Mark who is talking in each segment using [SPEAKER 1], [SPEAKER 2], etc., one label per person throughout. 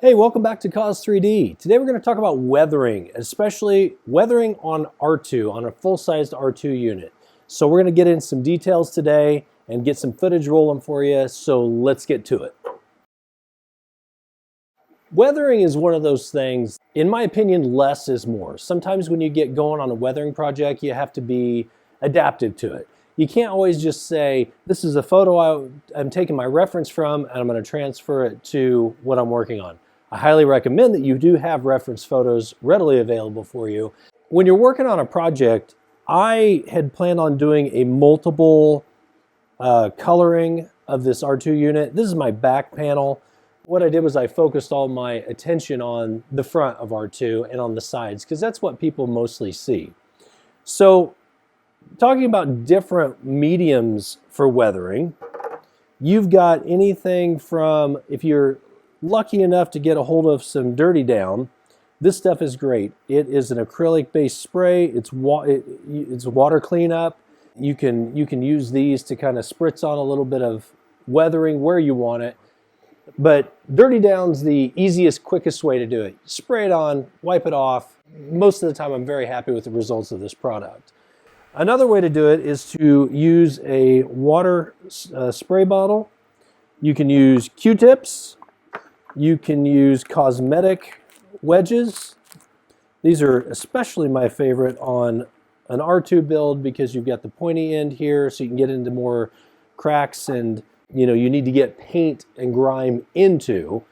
[SPEAKER 1] Hey, welcome back to Cause 3D. Today we're going to talk about weathering, especially weathering on R2, on a full-sized R2 unit. So we're going to get into some details today and get some footage rolling for you, so let's get to it. Weathering is one of those things, in my opinion, less is more. Sometimes when you get going on a weathering project, you have to be adaptive to it. You can't always just say, this is a photo I'm taking my reference from and I'm going to transfer it to what I'm working on. I highly recommend that you do have reference photos readily available for you. When you're working on a project, I had planned on doing a multiple coloring of this R2 unit. This is my back panel. What I did was I focused all my attention on the front of R2 and on the sides, because that's what people mostly see. So talking about different mediums for weathering, you've got anything from, if you're lucky enough to get a hold of some dirty down, this stuff is great. It is an acrylic based spray. It's water cleanup. You can use these to kind of spritz on a little bit of weathering where you want it. But dirty down's the easiest, quickest way to do it. Spray it on, wipe it off. Most of the time I'm very happy with the results of this product. Another way to do it is to use a water spray bottle. You can use Q-tips. You can use cosmetic wedges. These are especially my favorite on an R2 build because you've got the pointy end here, so you can get into more cracks and you need to get paint and grime into.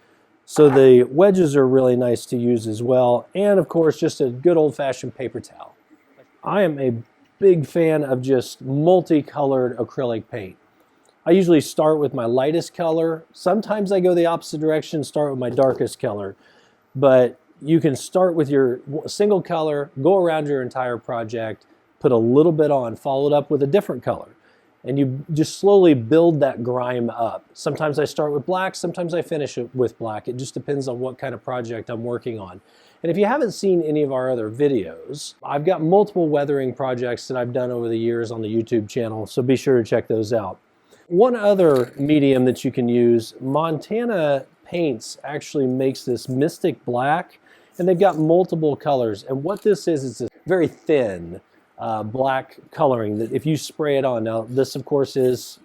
[SPEAKER 1] So the wedges are really nice to use as well. And of course, just a good old-fashioned paper towel. I am a big fan of just multicolored acrylic paint. I usually start with my lightest color. Sometimes I go the opposite direction, start with my darkest color. But you can start with your single color, go around your entire project, put a little bit on, follow it up with a different color. And you just slowly build that grime up. Sometimes I start with black, sometimes I finish it with black. It just depends on what kind of project I'm working on. And if you haven't seen any of our other videos, I've got multiple weathering projects that I've done over the years on the YouTube channel, so be sure to check those out. One other medium that you can use, Montana Paints actually makes this Mystic Black, and they've got multiple colors. And what this is a very thin black coloring that if you spray it on, now this of course is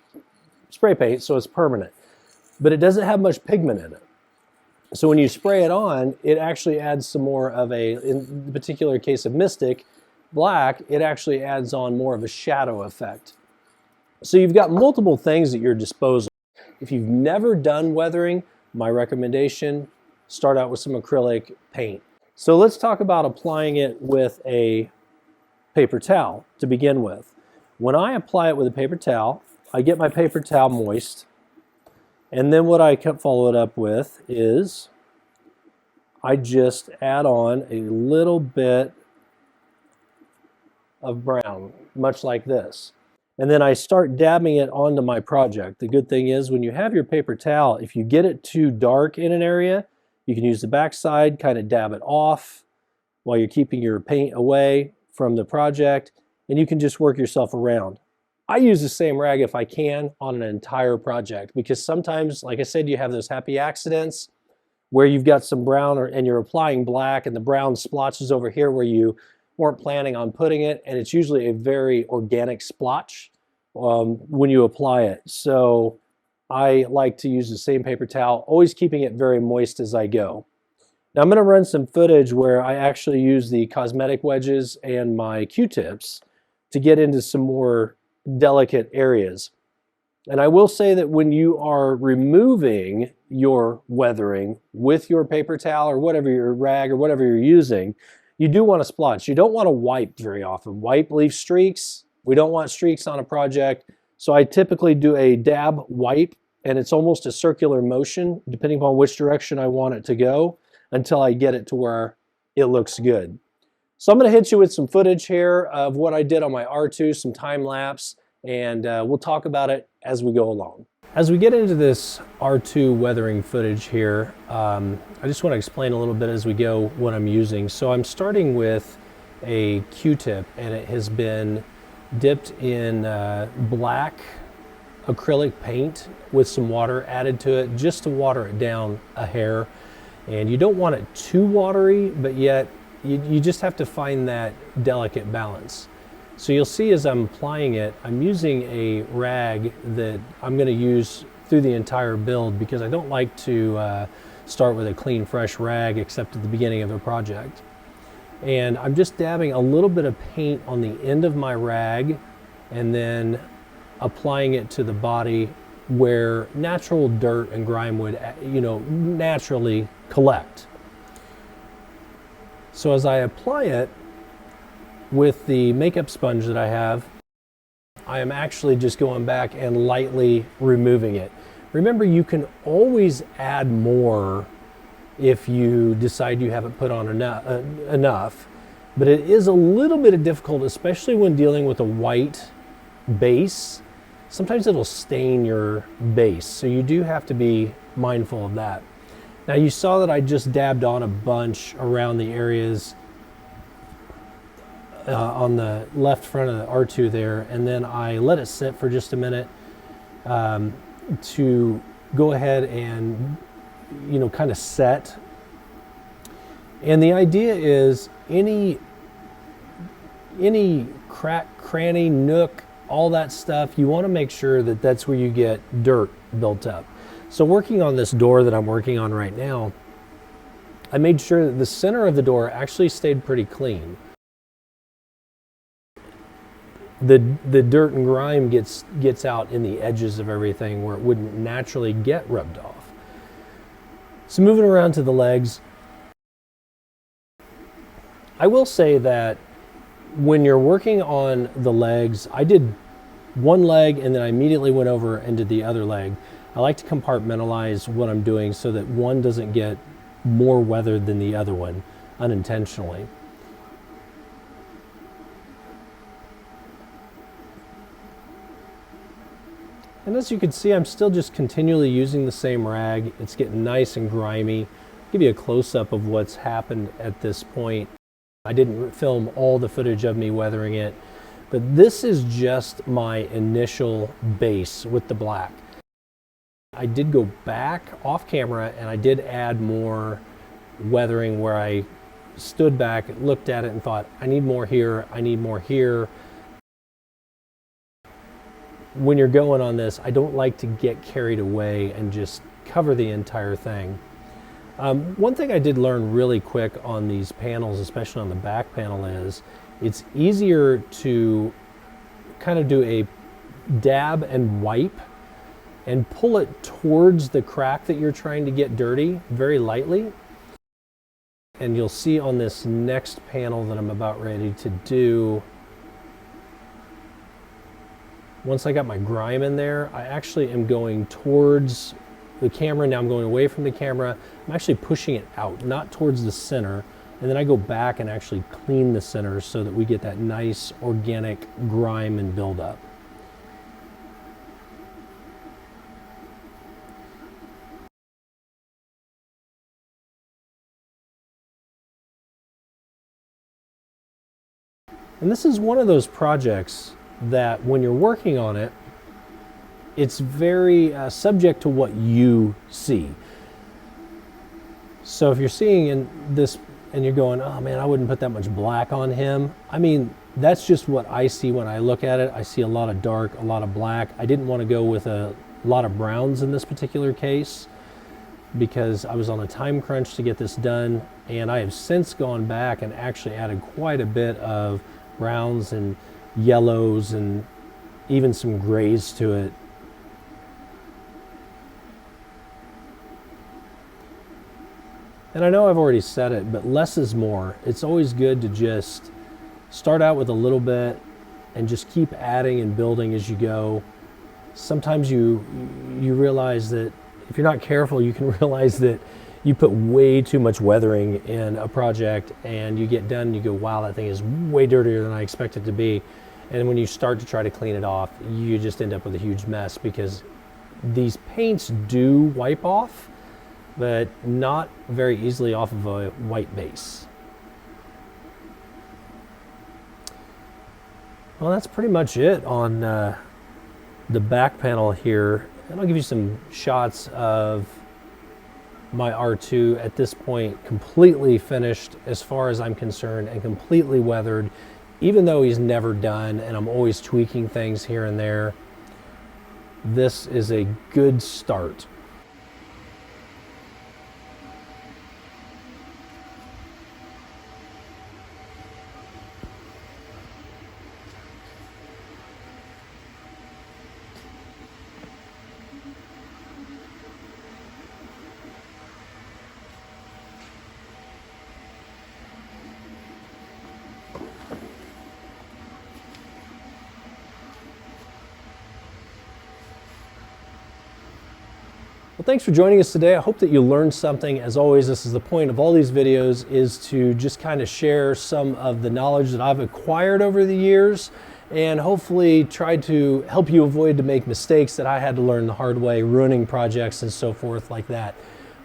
[SPEAKER 1] spray paint, so it's permanent, but it doesn't have much pigment in it. So when you spray it on, it actually adds some more of in the particular case of Mystic Black, it actually adds on more of a shadow effect. So you've got multiple things at your disposal. If you've never done weathering, my recommendation, start out with some acrylic paint. So let's talk about applying it with a paper towel to begin with. When I apply it with a paper towel, I get my paper towel moist, and then what I follow it up with is I just add on a little bit of brown, much like this. And then I start dabbing it onto my project. The good thing is when you have your paper towel, if you get it too dark in an area, you can use the back side, kind of dab it off while you're keeping your paint away from the project, and you can just work yourself around. I use the same rag if I can on an entire project, because sometimes, like I said, you have those happy accidents where you've got some brown and you're applying black and the brown splotches over here where you weren't planning on putting it, and it's usually a very organic splotch when you apply it. So I like to use the same paper towel, always keeping it very moist as I go. Now I'm going to run some footage where I actually use the cosmetic wedges and my Q-tips to get into some more delicate areas. And I will say that when you are removing your weathering with your paper towel or whatever your rag or whatever you're using, you do want to splotch. You don't want to wipe very often. Wipe leaves streaks. We don't want streaks on a project. So I typically do a dab wipe, and it's almost a circular motion depending upon which direction I want it to go until I get it to where it looks good. So I'm going to hit you with some footage here of what I did on my R2, some time lapse, and we'll talk about it as we go along. As we get into this R2 weathering footage here, I just want to explain a little bit as we go what I'm using. So I'm starting with a Q-tip, and it has been dipped in black acrylic paint with some water added to it just to water it down a hair. And you don't want it too watery, but yet you just have to find that delicate balance. So you'll see as I'm applying it, I'm using a rag that I'm going to use through the entire build because I don't like to start with a clean, fresh rag except at the beginning of a project. And I'm just dabbing a little bit of paint on the end of my rag and then applying it to the body where natural dirt and grime would, naturally collect. So as I apply it with the makeup sponge that I have, I am actually just going back and lightly removing it. Remember, you can always add more if you decide you haven't put on enough, but it is a little bit difficult, especially when dealing with a white base. Sometimes it'll stain your base, so you do have to be mindful of that. Now you saw that I just dabbed on a bunch around the areas on the left front of the R2 there, and then I let it sit for just a minute to go ahead and kind of set. And the idea is any crack, cranny, nook, all that stuff, you want to make sure that that's where you get dirt built up. So working on this door that I'm working on right now, I made sure that the center of the door actually stayed pretty clean. The dirt and grime gets out in the edges of everything where it wouldn't naturally get rubbed off. So moving around to the legs, I will say that when you're working on the legs, I did one leg and then I immediately went over and did the other leg. I like to compartmentalize what I'm doing so that one doesn't get more weathered than the other one unintentionally. And as you can see, I'm still just continually using the same rag. It's getting nice and grimy. I'll give you a close-up of what's happened at this point. I didn't film all the footage of me weathering it, but this is just my initial base with the black. I did go back off camera and I did add more weathering where I stood back, looked at it and thought, I need more here, I need more here. When you're going on this, I don't like to get carried away and just cover the entire thing. One thing I did learn really quick on these panels, especially on the back panel, is it's easier to kind of do a dab and wipe and pull it towards the crack that you're trying to get dirty very lightly. And you'll see on this next panel that I'm about ready to do, once I got my grime in there, I actually am going towards the camera. Now I'm going away from the camera. I'm actually pushing it out, not towards the center. And then I go back and actually clean the center so that we get that nice organic grime and buildup. And this is one of those projects that when you're working on it, it's very subject to what you see. So if you're seeing in this and you're going, oh man, I wouldn't put that much black on him. I mean, that's just what I see when I look at it. I see a lot of dark, a lot of black. I didn't want to go with a lot of browns in this particular case because I was on a time crunch to get this done. And I have since gone back and actually added quite a bit of browns and yellows and even some grays to it. And I know I've already said it, but less is more. It's always good to just start out with a little bit and just keep adding and building as you go. Sometimes you realize that if you're not careful, you can realize that you put way too much weathering in a project and you get done and you go, wow, that thing is way dirtier than I expect it to be. And when you start to try to clean it off, you just end up with a huge mess because these paints do wipe off, but not very easily off of a white base. Well, that's pretty much it on the back panel here. And I'll give you some shots of my R2 at this point completely finished as far as I'm concerned and completely weathered, even though he's never done and I'm always tweaking things here and there. This is a good start. Well, thanks for joining us today. I hope that you learned something. As always, this is the point of all these videos, is to just kind of share some of the knowledge that I've acquired over the years and hopefully try to help you avoid to make mistakes that I had to learn the hard way, ruining projects and so forth like that.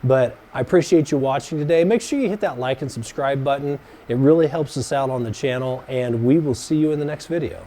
[SPEAKER 1] But I appreciate you watching today. Make sure you hit that like and subscribe button. It really helps us out on the channel, and we will see you in the next video.